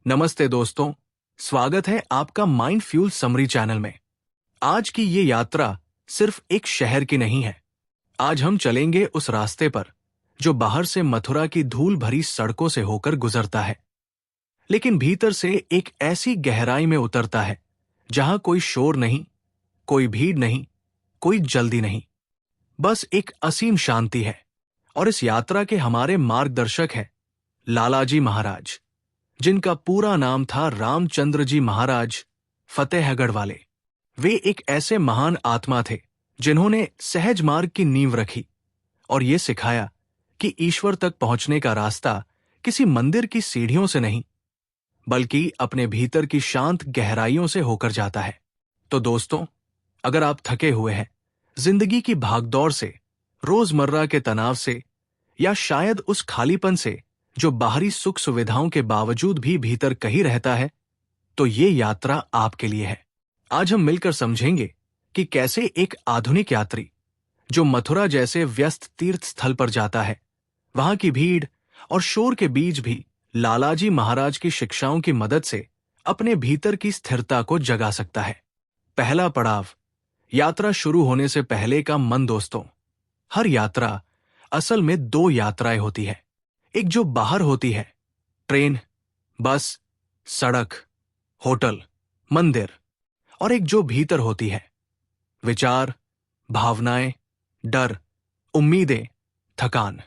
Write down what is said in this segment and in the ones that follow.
नमस्ते दोस्तों, स्वागत है आपका माइंड फ्यूल समरी चैनल में। आज की ये यात्रा सिर्फ एक शहर की नहीं है। आज हम चलेंगे उस रास्ते पर जो बाहर से मथुरा की धूल भरी सड़कों से होकर गुजरता है, लेकिन भीतर से एक ऐसी गहराई में उतरता है जहां कोई शोर नहीं, कोई भीड़ नहीं, कोई जल्दी नहीं, बस एक असीम शांति है। और इस यात्रा के हमारे मार्गदर्शक हैं लालाजी महाराज, जिनका पूरा नाम था रामचंद्र जी महाराज फतेहगढ़ वाले। वे एक ऐसे महान आत्मा थे जिन्होंने सहज मार्ग की नींव रखी और ये सिखाया कि ईश्वर तक पहुंचने का रास्ता किसी मंदिर की सीढ़ियों से नहीं, बल्कि अपने भीतर की शांत गहराइयों से होकर जाता है। तो दोस्तों, अगर आप थके हुए हैं जिंदगी की भागदौड़ से, रोजमर्रा के तनाव से, या शायद उस खालीपन से जो बाहरी सुख सुविधाओं के बावजूद भी भीतर कहीं रहता है, तो ये यात्रा आपके लिए है। आज हम मिलकर समझेंगे कि कैसे एक आधुनिक यात्री जो मथुरा जैसे व्यस्त तीर्थ स्थल पर जाता है, वहां की भीड़ और शोर के बीच भी लालाजी महाराज की शिक्षाओं की मदद से अपने भीतर की स्थिरता को जगा सकता है। पहला पड़ाव, यात्रा शुरू होने से पहले का मन। दोस्तों, हर यात्रा असल में दो यात्राएं होती है। एक जो बाहर होती है, ट्रेन, बस, सड़क, होटल, मंदिर, और एक जो भीतर होती है, विचार, भावनाएं, डर, उम्मीदें, थकान।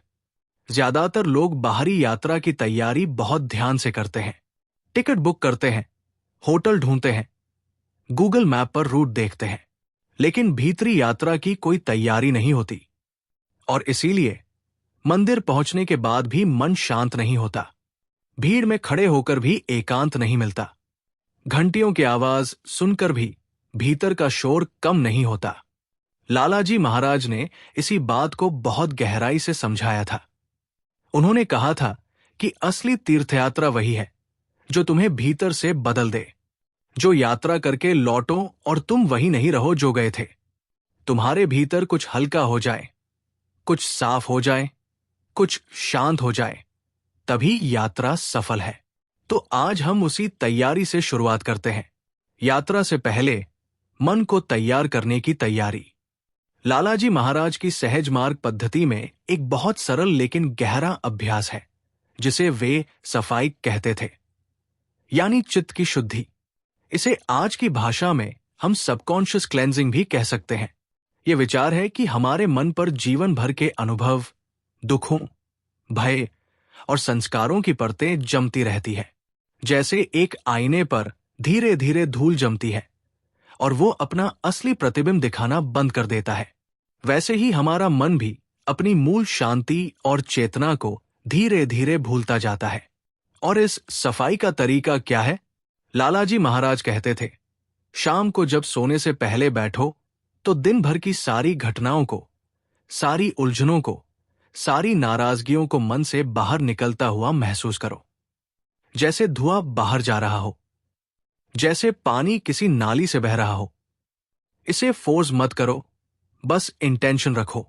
ज्यादातर लोग बाहरी यात्रा की तैयारी बहुत ध्यान से करते हैं। टिकट बुक करते हैं, होटल ढूंढते हैं, गूगल मैप पर रूट देखते हैं, लेकिन भीतरी यात्रा की कोई तैयारी नहीं होती। और इसीलिए मंदिर पहुंचने के बाद भी मन शांत नहीं होता, भीड़ में खड़े होकर भी एकांत नहीं मिलता, घंटियों की आवाज सुनकर भी भीतर का शोर कम नहीं होता। लालाजी महाराज ने इसी बात को बहुत गहराई से समझाया था। उन्होंने कहा था कि असली तीर्थयात्रा वही है जो तुम्हें भीतर से बदल दे। जो यात्रा करके लौटो और तुम वही नहीं रहो जो गए थे। तुम्हारे भीतर कुछ हल्का हो जाए, कुछ साफ हो जाए, कुछ शांत हो जाए, तभी यात्रा सफल है। तो आज हम उसी तैयारी से शुरुआत करते हैं। यात्रा से पहले मन को तैयार करने की तैयारी। लालाजी महाराज की सहज मार्ग पद्धति में एक बहुत सरल लेकिन गहरा अभ्यास है जिसे वे सफाई कहते थे, यानी चित्त की शुद्धि। इसे आज की भाषा में हम सबकॉन्शियस क्लेंजिंग भी कह सकते हैं। यह विचार है कि हमारे मन पर जीवन भर के अनुभव, दुखों, भय और संस्कारों की परतें जमती रहती है। जैसे एक आईने पर धीरे धीरे धूल जमती है और वो अपना असली प्रतिबिंब दिखाना बंद कर देता है, वैसे ही हमारा मन भी अपनी मूल शांति और चेतना को धीरे धीरे भूलता जाता है। और इस सफाई का तरीका क्या है? लालाजी महाराज कहते थे, शाम को जब सोने से पहले बैठो तो दिन भर की सारी घटनाओं को, सारी उलझनों को, सारी नाराजगियों को मन से बाहर निकलता हुआ महसूस करो, जैसे धुआं बाहर जा रहा हो, जैसे पानी किसी नाली से बह रहा हो। इसे फोर्स मत करो, बस इंटेंशन रखो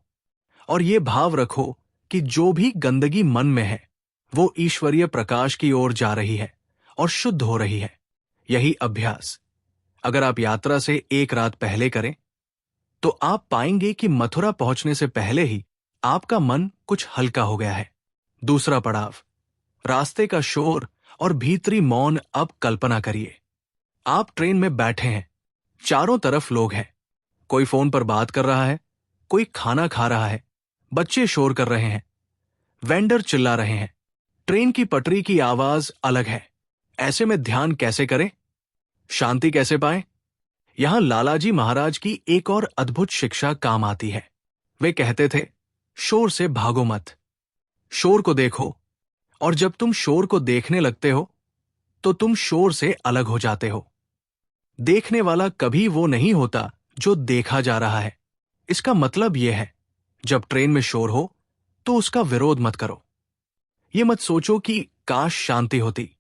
और ये भाव रखो कि जो भी गंदगी मन में है वो ईश्वरीय प्रकाश की ओर जा रही है और शुद्ध हो रही है। यही अभ्यास अगर आप यात्रा से एक रात पहले करें तो आप पाएंगे कि मथुरा पहुंचने से पहले ही आपका मन कुछ हल्का हो गया है। दूसरा पड़ाव, रास्ते का शोर और भीतरी मौन। अब कल्पना करिए, आप ट्रेन में बैठे हैं, चारों तरफ लोग हैं, कोई फोन पर बात कर रहा है, कोई खाना खा रहा है, बच्चे शोर कर रहे हैं, वेंडर चिल्ला रहे हैं, ट्रेन की पटरी की आवाज अलग है। ऐसे में ध्यान कैसे करें, शांति कैसे पाएं? यहां लालाजी महाराज की एक और अद्भुत शिक्षा काम आती है। वे कहते थे, शोर से भागो मत, शोर को देखो, और जब तुम शोर को देखने लगते हो तो तुम शोर से अलग हो जाते हो। देखने वाला कभी वो नहीं होता जो देखा जा रहा है। इसका मतलब यह है, जब ट्रेन में शोर हो तो उसका विरोध मत करो। ये मत सोचो कि काश शांति होती,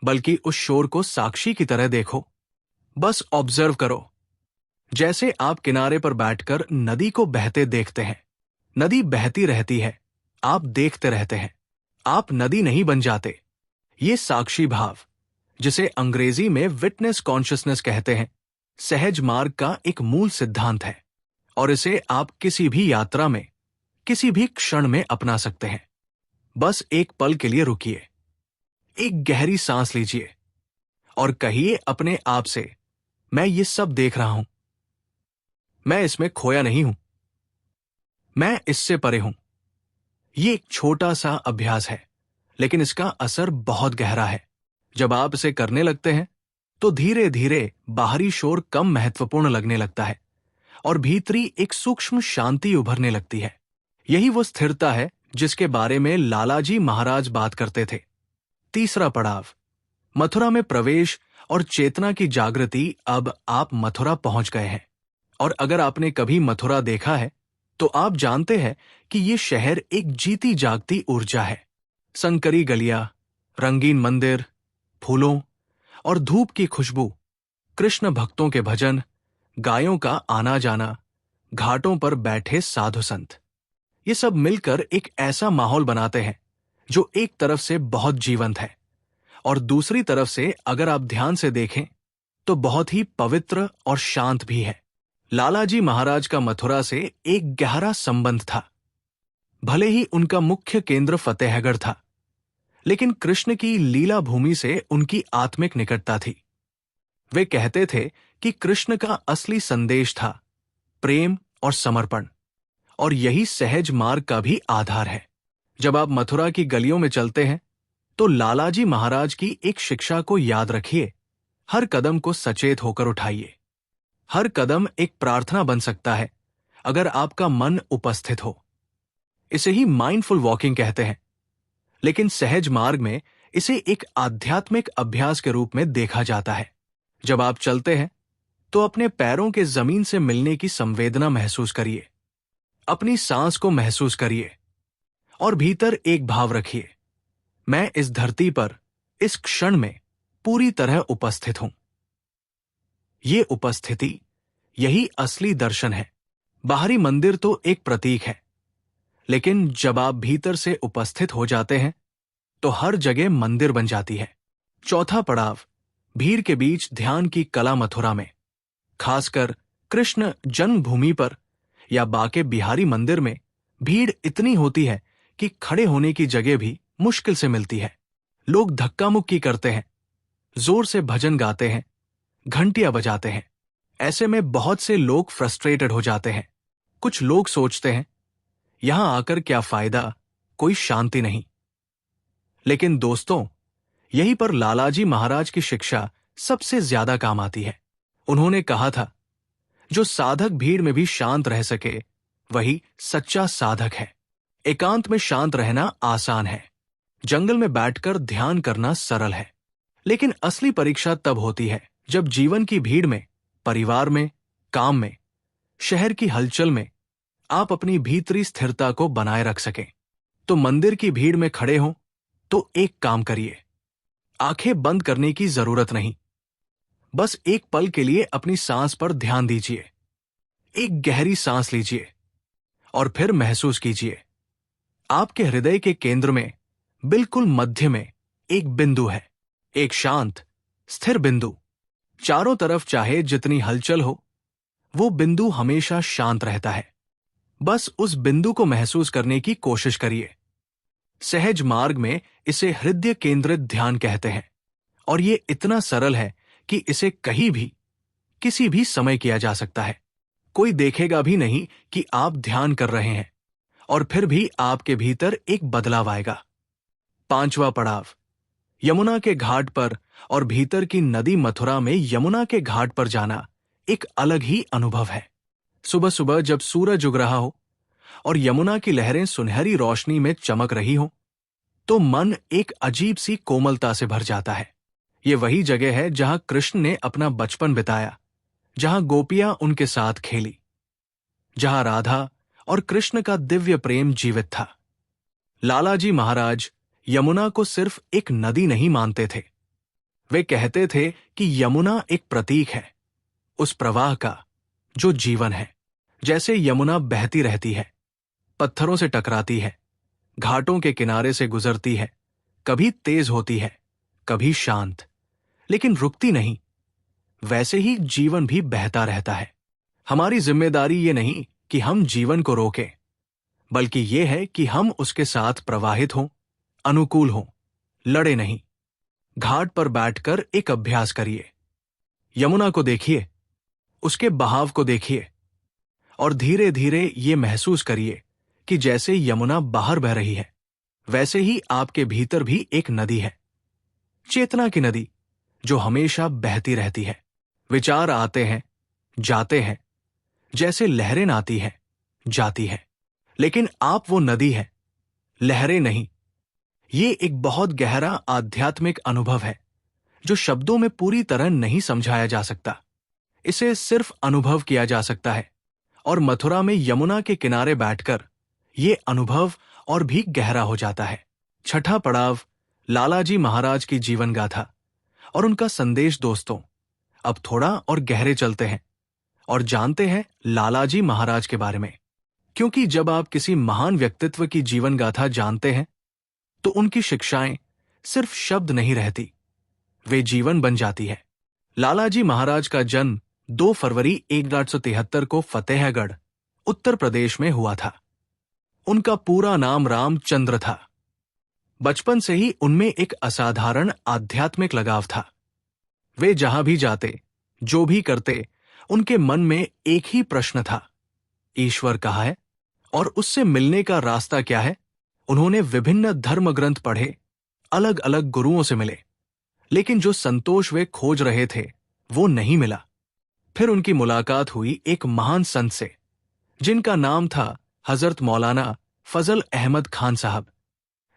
बल्कि उस शोर को साक्षी की तरह देखो। बस ऑब्जर्व करो, जैसे आप किनारे पर बैठकर नदी को बहते देखते हैं। नदी बहती रहती है, आप देखते रहते हैं। आप नदी नहीं बन जाते। ये साक्षी भाव, जिसे अंग्रेजी में विटनेस कॉन्शियसनेस कहते हैं, सहज मार्ग का एक मूल सिद्धांत है और इसे आप किसी भी यात्रा में, किसी भी क्षण में अपना सकते हैं। बस एक पल के लिए रुकिए, एक गहरी सांस लीजिए और कहिए अपने आप से, मैं ये सब देख रहा हूं, मैं इसमें खोया नहीं हूं, मैं इससे परे हूं। ये एक छोटा सा अभ्यास है, लेकिन इसका असर बहुत गहरा है। जब आप इसे करने लगते हैं तो धीरे धीरे बाहरी शोर कम महत्वपूर्ण लगने लगता है और भीतरी एक सूक्ष्म शांति उभरने लगती है। यही वो स्थिरता है जिसके बारे में लालाजी महाराज बात करते थे। तीसरा पड़ाव, मथुरा में प्रवेश और चेतना की जागृति। अब आप मथुरा पहुंच गए हैं और अगर आपने कभी मथुरा देखा है तो आप जानते हैं कि ये शहर एक जीती जागती ऊर्जा है। संकरी गलियां, रंगीन मंदिर, फूलों और धूप की खुशबू, कृष्ण भक्तों के भजन, गायों का आना जाना, घाटों पर बैठे साधु संत, ये सब मिलकर एक ऐसा माहौल बनाते हैं जो एक तरफ से बहुत जीवंत है और दूसरी तरफ से अगर आप ध्यान से देखें तो बहुत ही पवित्र और शांत भी है। लालाजी महाराज का मथुरा से एक गहरा संबंध था। भले ही उनका मुख्य केंद्र फतेहगढ़ था, लेकिन कृष्ण की लीला भूमि से उनकी आत्मिक निकटता थी। वे कहते थे कि कृष्ण का असली संदेश था प्रेम और समर्पण, और यही सहज मार्ग का भी आधार है। जब आप मथुरा की गलियों में चलते हैं तो लालाजी महाराज की एक शिक्षा को याद रखिए, हर कदम को सचेत होकर उठाइए। हर कदम एक प्रार्थना बन सकता है अगर आपका मन उपस्थित हो। इसे ही माइंडफुल वॉकिंग कहते हैं, लेकिन सहज मार्ग में इसे एक आध्यात्मिक अभ्यास के रूप में देखा जाता है। जब आप चलते हैं तो अपने पैरों के जमीन से मिलने की संवेदना महसूस करिए, अपनी सांस को महसूस करिए और भीतर एक भाव रखिए, मैं इस धरती पर इस क्षण में पूरी तरह उपस्थित हूं। ये उपस्थिति, यही असली दर्शन है। बाहरी मंदिर तो एक प्रतीक है, लेकिन जब आप भीतर से उपस्थित हो जाते हैं तो हर जगह मंदिर बन जाती है। चौथा पड़ाव, भीड़ के बीच ध्यान की कला। मथुरा में, खासकर कृष्ण जन्मभूमि पर या बाके बिहारी मंदिर में, भीड़ इतनी होती है कि खड़े होने की जगह भी मुश्किल से मिलती है। लोग धक्का मुक्की करते हैं, जोर से भजन गाते हैं, घंटियां बजाते हैं। ऐसे में बहुत से लोग फ्रस्ट्रेटेड हो जाते हैं। कुछ लोग सोचते हैं, यहां आकर क्या फायदा, कोई शांति नहीं। लेकिन दोस्तों, यहीं पर लालाजी महाराज की शिक्षा सबसे ज्यादा काम आती है। उन्होंने कहा था, जो साधक भीड़ में भी शांत रह सके वही सच्चा साधक है। एकांत में शांत रहना आसान है, जंगल में बैठकर ध्यान करना सरल है, लेकिन असली परीक्षा तब होती है जब जीवन की भीड़ में, परिवार में, काम में, शहर की हलचल में आप अपनी भीतरी स्थिरता को बनाए रख सकें। तो मंदिर की भीड़ में खड़े हों तो एक काम करिए, आंखें बंद करने की जरूरत नहीं, बस एक पल के लिए अपनी सांस पर ध्यान दीजिए। एक गहरी सांस लीजिए और फिर महसूस कीजिए, आपके हृदय के केंद्र में, बिल्कुल मध्य में एक बिंदु है, एक शांत, स्थिर बिंदु। चारों तरफ चाहे जितनी हलचल हो, वो बिंदु हमेशा शांत रहता है। बस उस बिंदु को महसूस करने की कोशिश करिए। सहज मार्ग में इसे हृदय केंद्रित ध्यान कहते हैं और ये इतना सरल है कि इसे कहीं भी, किसी भी समय किया जा सकता है। कोई देखेगा भी नहीं कि आप ध्यान कर रहे हैं और फिर भी आपके भीतर एक बदलाव आएगा। पांचवा पड़ाव, यमुना के घाट पर और भीतर की नदी। मथुरा में यमुना के घाट पर जाना एक अलग ही अनुभव है। सुबह सुबह जब सूरज उग रहा हो और यमुना की लहरें सुनहरी रोशनी में चमक रही हो, तो मन एक अजीब सी कोमलता से भर जाता है। ये वही जगह है जहां कृष्ण ने अपना बचपन बिताया, जहां गोपियां उनके साथ खेली, जहां राधा और कृष्ण का दिव्य प्रेम जीवित था। लालाजी महाराज यमुना को सिर्फ एक नदी नहीं मानते थे। वे कहते थे कि यमुना एक प्रतीक है, उस प्रवाह का जो जीवन है। जैसे यमुना बहती रहती है, पत्थरों से टकराती है, घाटों के किनारे से गुजरती है, कभी तेज होती है, कभी शांत, लेकिन रुकती नहीं। वैसे ही जीवन भी बहता रहता है। हमारी जिम्मेदारी ये नहीं कि हम जीवन को रोकें, बल्कि ये है कि हम उसके साथ प्रवाहित हों, अनुकूल हों, लड़े नहीं। घाट पर बैठकर एक अभ्यास करिए। यमुना को देखिए, उसके बहाव को देखिए और धीरे धीरे ये महसूस करिए कि जैसे यमुना बाहर बह रही है, वैसे ही आपके भीतर भी एक नदी है, चेतना की नदी, जो हमेशा बहती रहती है। विचार आते हैं, जाते हैं, जैसे लहरें आती हैं, जाती हैं, लेकिन आप वो नदी हैं, लहरें नहीं। ये एक बहुत गहरा आध्यात्मिक अनुभव है जो शब्दों में पूरी तरह नहीं समझाया जा सकता। इसे सिर्फ अनुभव किया जा सकता है, और मथुरा में यमुना के किनारे बैठकर ये अनुभव और भी गहरा हो जाता है। छठा पड़ाव, लालाजी महाराज की जीवन गाथा और उनका संदेश। दोस्तों, अब थोड़ा और गहरे चलते हैं और जानते हैं लालाजी महाराज के बारे में, क्योंकि जब आप किसी महान व्यक्तित्व की जीवन गाथा जानते हैं तो उनकी शिक्षाएं सिर्फ शब्द नहीं रहती, वे जीवन बन जाती है। लालाजी महाराज का जन्म 2 फरवरी 1873 को फतेहगढ़, उत्तर प्रदेश में हुआ था। उनका पूरा नाम रामचंद्र था। बचपन से ही उनमें एक असाधारण आध्यात्मिक लगाव था। वे जहां भी जाते, जो भी करते, उनके मन में एक ही प्रश्न था, ईश्वर कहाँ है और उससे मिलने का रास्ता क्या है। उन्होंने विभिन्न धर्म ग्रंथ पढ़े, अलग अलग गुरुओं से मिले, लेकिन जो संतोष वे खोज रहे थे वो नहीं मिला। फिर उनकी मुलाकात हुई एक महान संत से, जिनका नाम था हजरत मौलाना फजल अहमद खान साहब,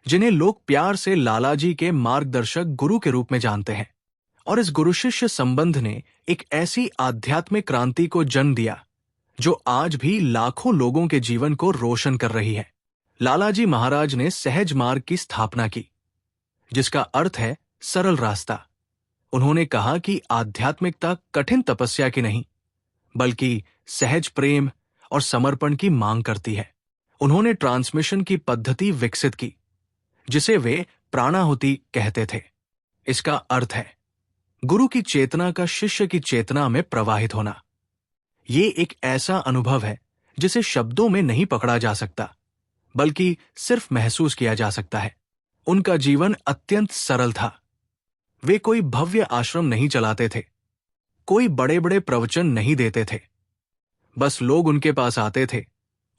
जिन्हें लोग प्यार से लालाजी के मार्गदर्शक गुरु के रूप में जानते हैं। और इस गुरु शिष्य संबंध ने एक ऐसी आध्यात्मिक क्रांति को जन्म दिया जो आज भी लाखों लोगों के जीवन को रोशन कर रही है। लालाजी महाराज ने सहज मार्ग की स्थापना की, जिसका अर्थ है सरल रास्ता। उन्होंने कहा कि आध्यात्मिकता कठिन तपस्या की नहीं, बल्कि सहज प्रेम और समर्पण की मांग करती है। उन्होंने ट्रांसमिशन की पद्धति विकसित की, जिसे वे प्राणाहुति कहते थे। इसका अर्थ है गुरु की चेतना का शिष्य की चेतना में प्रवाहित होना। ये एक ऐसा अनुभव है जिसे शब्दों में नहीं पकड़ा जा सकता, बल्कि सिर्फ महसूस किया जा सकता है। उनका जीवन अत्यंत सरल था। वे कोई भव्य आश्रम नहीं चलाते थे, कोई बड़े बड़े प्रवचन नहीं देते थे। बस लोग उनके पास आते थे,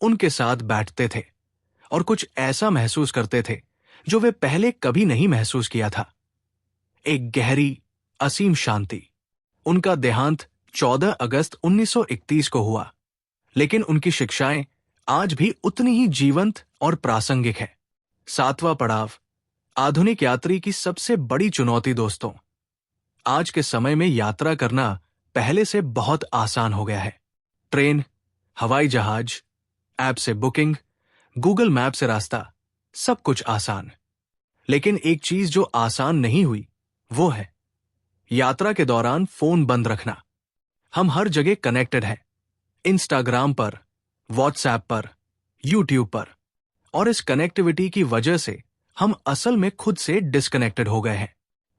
उनके साथ बैठते थे और कुछ ऐसा महसूस करते थे जो वे पहले कभी नहीं महसूस किया था। एक गहरी, असीम शांति। उनका देहांत 14 अगस्त 1931 को हुआ, लेकिन उनकी शिक्षाएं आज भी उतनी ही जीवंत और प्रासंगिक है। 7वां पड़ाव, आधुनिक यात्री की सबसे बड़ी चुनौती। दोस्तों, आज के समय में यात्रा करना पहले से बहुत आसान हो गया है। ट्रेन, हवाई जहाज, ऐप से बुकिंग, गूगल मैप से रास्ता, सब कुछ आसान। लेकिन एक चीज जो आसान नहीं हुई वो है यात्रा के दौरान फोन बंद रखना। हम हर जगह कनेक्टेड हैं, इंस्टाग्राम पर, व्हाट्सएप पर, यूट्यूब पर, और इस कनेक्टिविटी की वजह से हम असल में खुद से डिस्कनेक्टेड हो गए हैं।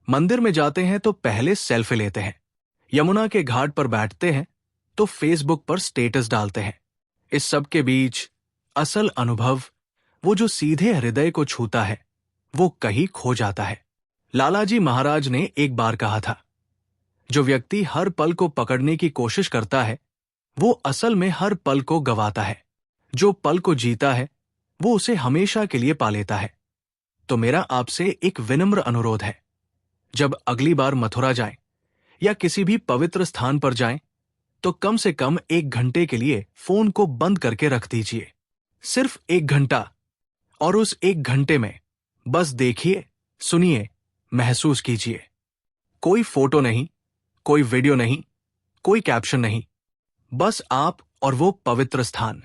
मंदिर में जाते हैं तो पहले सेल्फी लेते हैं, यमुना के घाट पर बैठते हैं तो फेसबुक पर स्टेटस डालते हैं। इस सब के बीच असल अनुभव, वो जो सीधे हृदय को छूता है, वो कहीं खो जाता है। लालाजी महाराज ने एक बार कहा था, जो व्यक्ति हर पल को पकड़ने की कोशिश करता है वो असल में हर पल को गवाता है। जो पल को जीता है वो उसे हमेशा के लिए पा लेता है। तो मेरा आपसे एक विनम्र अनुरोध है, जब अगली बार मथुरा जाएं या किसी भी पवित्र स्थान पर जाएं, तो कम से कम 1 घंटे के लिए फोन को बंद करके रख दीजिए। सिर्फ 1 घंटा, और उस 1 घंटे में बस देखिए, सुनिए, महसूस कीजिए। कोई फोटो नहीं, कोई वीडियो नहीं, कोई कैप्शन नहीं, बस आप और वो पवित्र स्थान।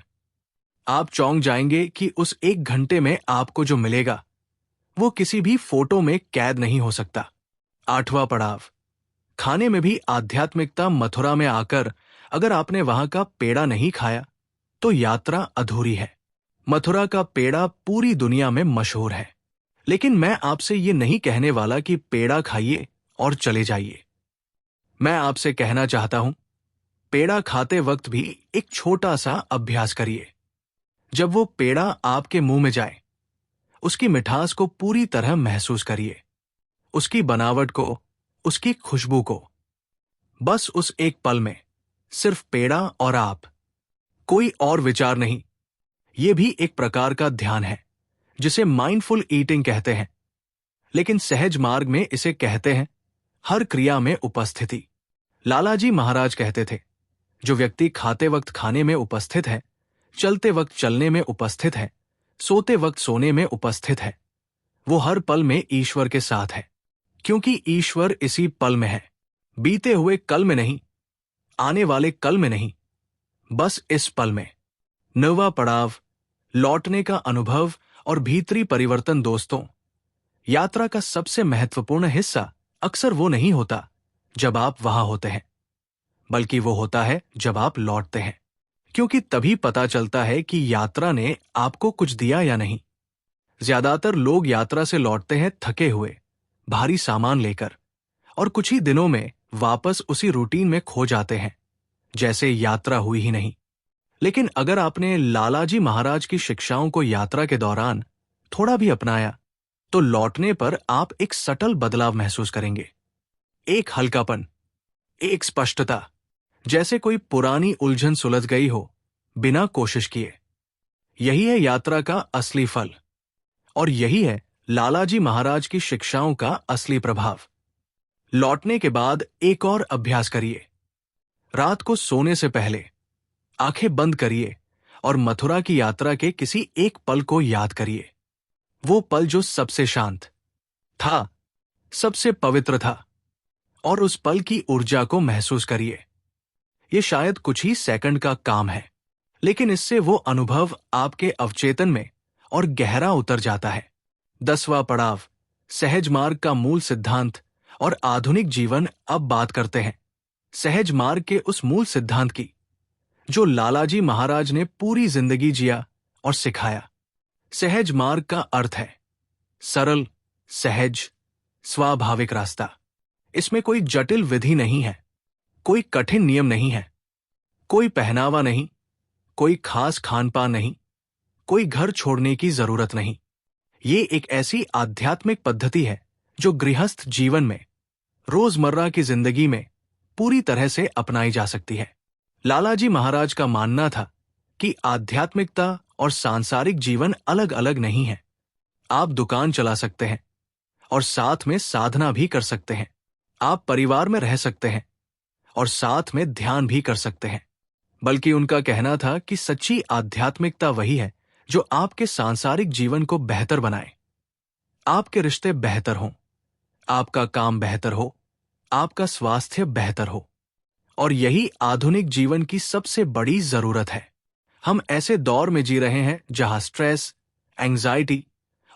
आप चौंक जाएंगे कि उस 1 घंटे में आपको जो मिलेगा वो किसी भी फोटो में कैद नहीं हो सकता। 8वां पड़ाव, खाने में भी आध्यात्मिकता। मथुरा में आकर अगर आपने वहां का पेड़ा नहीं खाया तो यात्रा अधूरी है। मथुरा का पेड़ा पूरी दुनिया में मशहूर है, लेकिन मैं आपसे ये नहीं कहने वाला कि पेड़ा खाइए और चले जाइए। मैं आपसे कहना चाहता हूं, पेड़ा खाते वक्त भी एक छोटा सा अभ्यास करिए। जब वो पेड़ा आपके मुंह में जाए, उसकी मिठास को पूरी तरह महसूस करिए, उसकी बनावट को, उसकी खुशबू को। बस उस एक पल में सिर्फ पेड़ा और आप, कोई और विचार नहीं। ये भी एक प्रकार का ध्यान है जिसे माइंडफुल ईटिंग कहते हैं, लेकिन सहज मार्ग में इसे कहते हैं हर क्रिया में उपस्थिति। लालाजी महाराज कहते थे, जो व्यक्ति खाते वक्त खाने में उपस्थित है, चलते वक्त चलने में उपस्थित है, सोते वक्त सोने में उपस्थित है, वो हर पल में ईश्वर के साथ है। क्योंकि ईश्वर इसी पल में है, बीते हुए कल में नहीं, आने वाले कल में नहीं, बस इस पल में। नौवां पड़ाव, लौटने का अनुभव और भीतरी परिवर्तन। दोस्तों, यात्रा का सबसे महत्वपूर्ण हिस्सा अक्सर वो नहीं होता जब आप वहां होते हैं, बल्कि वो होता है जब आप लौटते हैं। क्योंकि तभी पता चलता है कि यात्रा ने आपको कुछ दिया या नहीं। ज्यादातर लोग यात्रा से लौटते हैं थके हुए, भारी सामान लेकर, और कुछ ही दिनों में वापस उसी रूटीन में खो जाते हैं, जैसे यात्रा हुई ही नहीं। लेकिन अगर आपने लालाजी महाराज की शिक्षाओं को यात्रा के दौरान थोड़ा भी अपनाया, तो लौटने पर आप एक सटल बदलाव महसूस करेंगे। एक हल्कापन, एक स्पष्टता, जैसे कोई पुरानी उलझन सुलझ गई हो बिना कोशिश किए। यही है यात्रा का असली फल, और यही है लालाजी महाराज की शिक्षाओं का असली प्रभाव। लौटने के बाद एक और अभ्यास करिए। रात को सोने से पहले आंखें बंद करिए और मथुरा की यात्रा के किसी एक पल को याद करिए। वो पल जो सबसे शांत था, सबसे पवित्र था, और उस पल की ऊर्जा को महसूस करिए। ये शायद कुछ ही सेकंड का काम है, लेकिन इससे वो अनुभव आपके अवचेतन में और गहरा उतर जाता है। 10वां पड़ाव, सहज मार्ग का मूल सिद्धांत और आधुनिक जीवन। अब बात करते हैं सहज मार्ग के उस मूल सिद्धांत की, जो लालाजी महाराज ने पूरी जिंदगी जिया और सिखाया। सहज मार्ग का अर्थ है सरल, सहज, स्वाभाविक रास्ता। इसमें कोई जटिल विधि नहीं है, कोई कठिन नियम नहीं है, कोई पहनावा नहीं, कोई खास खान पान नहीं, कोई घर छोड़ने की जरूरत नहीं। ये एक ऐसी आध्यात्मिक पद्धति है जो गृहस्थ जीवन में, रोजमर्रा की जिंदगी में पूरी तरह से अपनाई जा सकती है। लालाजी महाराज का मानना था कि आध्यात्मिकता और सांसारिक जीवन अलग अलग नहीं है। आप दुकान चला सकते हैं और साथ में साधना भी कर सकते हैं। आप परिवार में रह सकते हैं और साथ में ध्यान भी कर सकते हैं। बल्कि उनका कहना था कि सच्ची आध्यात्मिकता वही है जो आपके सांसारिक जीवन को बेहतर बनाए। आपके रिश्ते बेहतर हों, आपका काम बेहतर हो, आपका स्वास्थ्य बेहतर हो। और यही आधुनिक जीवन की सबसे बड़ी जरूरत है। हम ऐसे दौर में जी रहे हैं जहां स्ट्रेस, एंजाइटी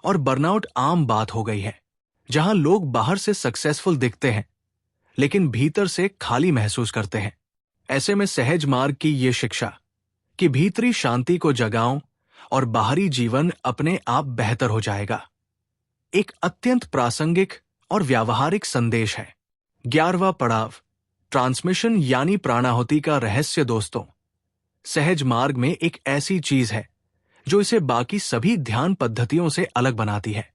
और बर्नआउट आम बात हो गई है, जहां लोग बाहर से सक्सेसफुल दिखते हैं लेकिन भीतर से खाली महसूस करते हैं। ऐसे में सहज मार्ग की ये शिक्षा कि भीतरी शांति को जगाओ और बाहरी जीवन अपने आप बेहतर हो जाएगा, एक अत्यंत प्रासंगिक और व्यावहारिक संदेश है। 11वां पड़ाव, ट्रांसमिशन यानी प्राणाहुति का रहस्य। दोस्तों, सहज मार्ग में एक ऐसी चीज है जो इसे बाकी सभी ध्यान पद्धतियों से अलग बनाती है,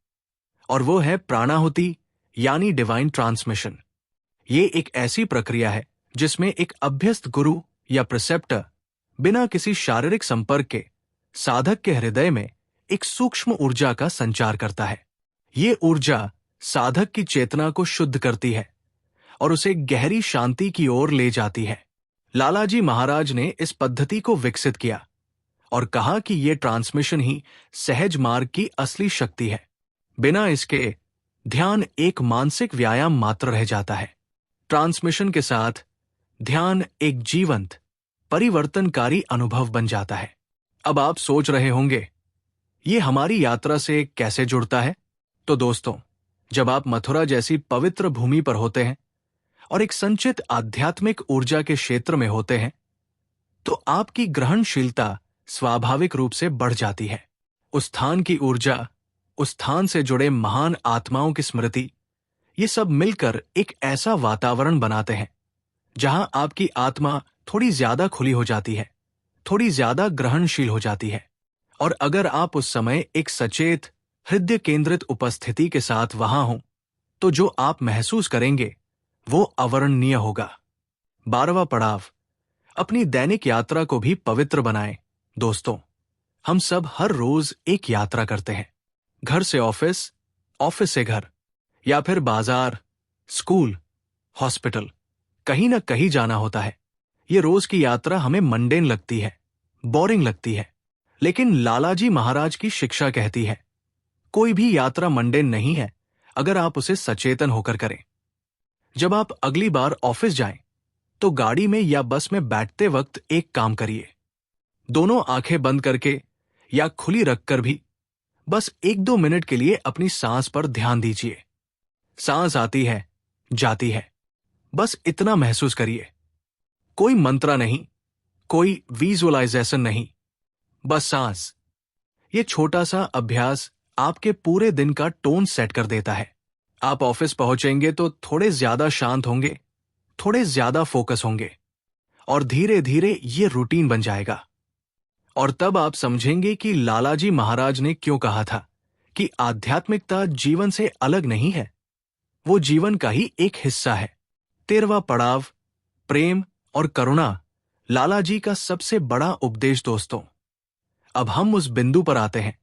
और वो है प्राणाहुति यानी डिवाइन ट्रांसमिशन। ये एक ऐसी प्रक्रिया है जिसमें एक अभ्यस्त गुरु या प्रिसेप्टर बिना किसी शारीरिक संपर्क के साधक के हृदय में एक सूक्ष्म ऊर्जा का संचार करता है। ये ऊर्जा साधक की चेतना को शुद्ध करती है और उसे गहरी शांति की ओर ले जाती है। लालाजी महाराज ने इस पद्धति को विकसित किया और कहा कि यह ट्रांसमिशन ही सहज मार्ग की असली शक्ति है। बिना इसके ध्यान एक मानसिक व्यायाम मात्र रह जाता है। ट्रांसमिशन के साथ ध्यान एक जीवंत, परिवर्तनकारी अनुभव बन जाता है। अब आप सोच रहे होंगे, ये हमारी यात्रा से कैसे जुड़ता है? तो दोस्तों, जब आप मथुरा जैसी पवित्र भूमि पर होते हैं और एक संचित आध्यात्मिक ऊर्जा के क्षेत्र में होते हैं, तो आपकी ग्रहणशीलता स्वाभाविक रूप से बढ़ जाती है। उस स्थान की ऊर्जा, उस स्थान से जुड़े महान आत्माओं की स्मृति ये सब मिलकर एक ऐसा वातावरण बनाते हैं जहां आपकी आत्मा थोड़ी ज्यादा खुली हो जाती है, थोड़ी ज्यादा ग्रहणशील हो जाती है। और अगर आप उस समय एक सचेत, हृदय केंद्रित उपस्थिति के साथ वहां हो, तो जो आप महसूस करेंगे वो अवर्णनीय होगा। 12वां पड़ाव, अपनी दैनिक यात्रा को भी पवित्र बनाएं। दोस्तों, हम सब हर रोज एक यात्रा करते हैं, घर से ऑफिस, ऑफिस से घर, या फिर बाजार, स्कूल, हॉस्पिटल, कहीं ना कहीं जाना होता है। ये रोज की यात्रा हमें मंडेन लगती है, बोरिंग लगती है, लेकिन लालाजी महाराज की शिक्षा कहती है कोई भी यात्रा मंडेन नहीं है अगर आप उसे सचेतन होकर करें। जब आप अगली बार ऑफिस जाएं, तो गाड़ी में या बस में बैठते वक्त एक काम करिए। दोनों आंखें बंद करके या खुली रखकर भी बस 1-2 मिनट के लिए अपनी सांस पर ध्यान दीजिए। सांस आती है, जाती है, बस इतना महसूस करिए। कोई मंत्रा नहीं, कोई विजुअलाइजेशन नहीं, बस सांस। ये छोटा सा अभ्यास आपके पूरे दिन का टोन सेट कर देता है। आप ऑफिस पहुंचेंगे तो थोड़े ज्यादा शांत होंगे, थोड़े ज्यादा फोकस होंगे, और धीरे धीरे ये रूटीन बन जाएगा। और तब आप समझेंगे कि लालाजी महाराज ने क्यों कहा था कि आध्यात्मिकता जीवन से अलग नहीं है, वो जीवन का ही एक हिस्सा है। 13वां पड़ाव, प्रेम और करुणा, लालाजी का सबसे बड़ा उपदेश। दोस्तों, अब हम उस बिंदु पर आते हैं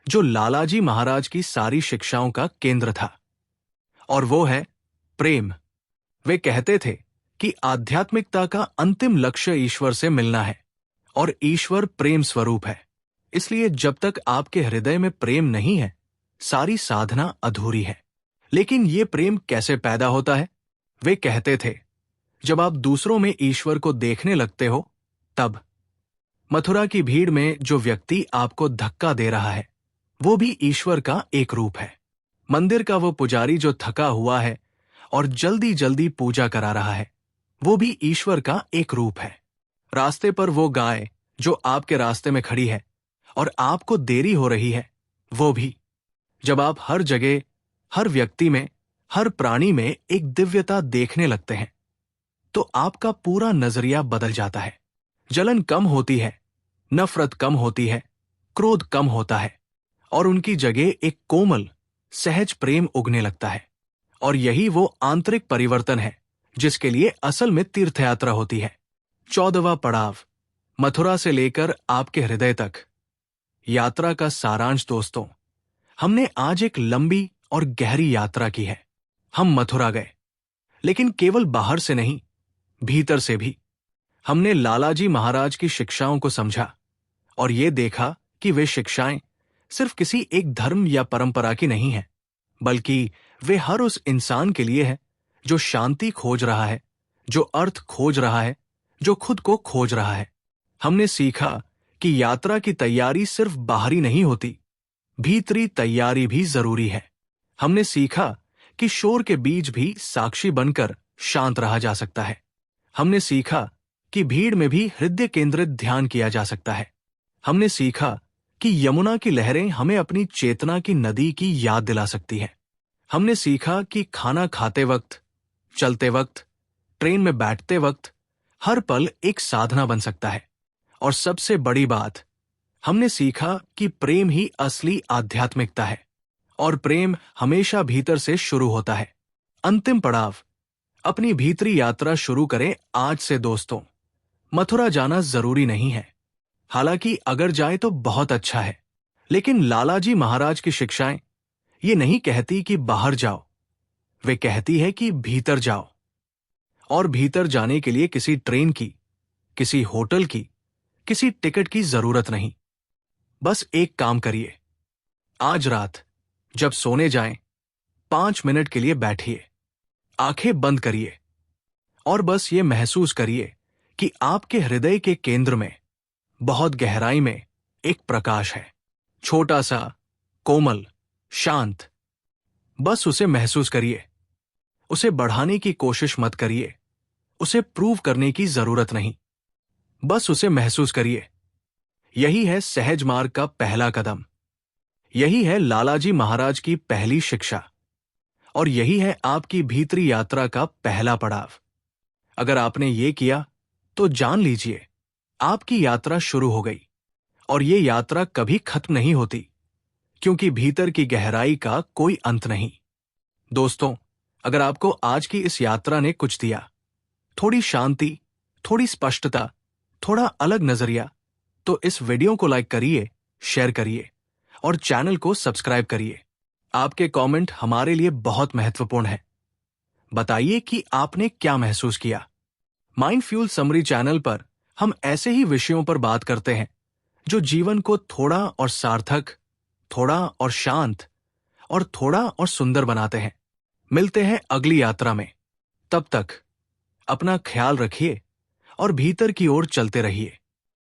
जो लालाजी महाराज की सारी शिक्षाओं का केंद्र था, और वो है प्रेम। वे कहते थे कि आध्यात्मिकता का अंतिम लक्ष्य ईश्वर से मिलना है, और ईश्वर प्रेम स्वरूप है। इसलिए जब तक आपके हृदय में प्रेम नहीं है, सारी साधना अधूरी है। लेकिन ये प्रेम कैसे पैदा होता है? वे कहते थे, जब आप दूसरों में ईश्वर को देखने लगते हो, तब। मथुरा की भीड़ में जो व्यक्ति आपको धक्का दे रहा है, वो भी ईश्वर का एक रूप है। मंदिर का वो पुजारी जो थका हुआ है और जल्दी जल्दी पूजा करा रहा है, वो भी ईश्वर का एक रूप है। रास्ते पर वो गाय जो आपके रास्ते में खड़ी है और आपको देरी हो रही है, वो भी। जब आप हर जगह, हर व्यक्ति में, हर प्राणी में एक दिव्यता देखने लगते हैं, तो आपका पूरा नजरिया बदल जाता है। जलन कम होती है, नफरत कम होती है, क्रोध कम होता है, और उनकी जगह एक कोमल, सहज प्रेम उगने लगता है। और यही वो आंतरिक परिवर्तन है जिसके लिए असल में तीर्थयात्रा होती है। 14वां पड़ाव, मथुरा से लेकर आपके हृदय तक, यात्रा का सारांश। दोस्तों, हमने आज एक लंबी और गहरी यात्रा की है। हम मथुरा गए, लेकिन केवल बाहर से नहीं, भीतर से भी। हमने लालाजी महाराज की शिक्षाओं को समझा और ये देखा कि वे शिक्षाएं सिर्फ किसी एक धर्म या परंपरा की नहीं है, बल्कि वे हर उस इंसान के लिए है जो शांति खोज रहा है, जो अर्थ खोज रहा है, जो खुद को खोज रहा है। हमने सीखा कि यात्रा की तैयारी सिर्फ बाहरी नहीं होती, भीतरी तैयारी भी जरूरी है। हमने सीखा कि शोर के बीच भी साक्षी बनकर शांत रहा जा सकता है। हमने सीखा कि भीड़ में भी हृदय केंद्रित ध्यान किया जा सकता है। हमने सीखा कि यमुना की लहरें हमें अपनी चेतना की नदी की याद दिला सकती है। हमने सीखा कि खाना खाते वक्त, चलते वक्त, ट्रेन में बैठते वक्त, हर पल एक साधना बन सकता है। और सबसे बड़ी बात, हमने सीखा कि प्रेम ही असली आध्यात्मिकता है, और प्रेम हमेशा भीतर से शुरू होता है। अंतिम पड़ाव, अपनी भीतरी यात्रा शुरू करें आज से। दोस्तों, मथुरा जाना जरूरी नहीं है, हालांकि अगर जाए तो बहुत अच्छा है, लेकिन लालाजी महाराज की शिक्षाएं ये नहीं कहती कि बाहर जाओ, वे कहती है कि भीतर जाओ। और भीतर जाने के लिए किसी ट्रेन की, किसी होटल की, किसी टिकट की जरूरत नहीं। बस एक काम करिए, आज रात जब सोने जाएं, 5 मिनट के लिए बैठिए, आंखें बंद करिए, और बस ये महसूस करिए कि आपके हृदय के केंद्र में, बहुत गहराई में एक प्रकाश है, छोटा सा, कोमल, शांत। बस उसे महसूस करिए। उसे बढ़ाने की कोशिश मत करिए, उसे प्रूव करने की जरूरत नहीं, बस उसे महसूस करिए। यही है सहज मार्ग का पहला कदम, यही है लालाजी महाराज की पहली शिक्षा। और यही है आपकी भीतरी यात्रा का पहला पड़ाव। अगर आपने ये किया तो जान लीजिए आपकी यात्रा शुरू हो गई। और ये यात्रा कभी खत्म नहीं होती, क्योंकि भीतर की गहराई का कोई अंत नहीं। दोस्तों, अगर आपको आज की इस यात्रा ने कुछ दिया, थोड़ी शांति, थोड़ी स्पष्टता, थोड़ा अलग नजरिया, तो इस वीडियो को लाइक करिए, शेयर करिए और चैनल को सब्सक्राइब करिए। आपके कमेंट हमारे लिए बहुत महत्वपूर्ण है। बताइए कि आपने क्या महसूस किया। माइंड फ्यूल समरी चैनल पर हम ऐसे ही विषयों पर बात करते हैं जो जीवन को थोड़ा और सार्थक, थोड़ा और शांत और थोड़ा और सुंदर बनाते हैं। मिलते हैं अगली यात्रा में। तब तक अपना ख्याल रखिए और भीतर की ओर चलते रहिए।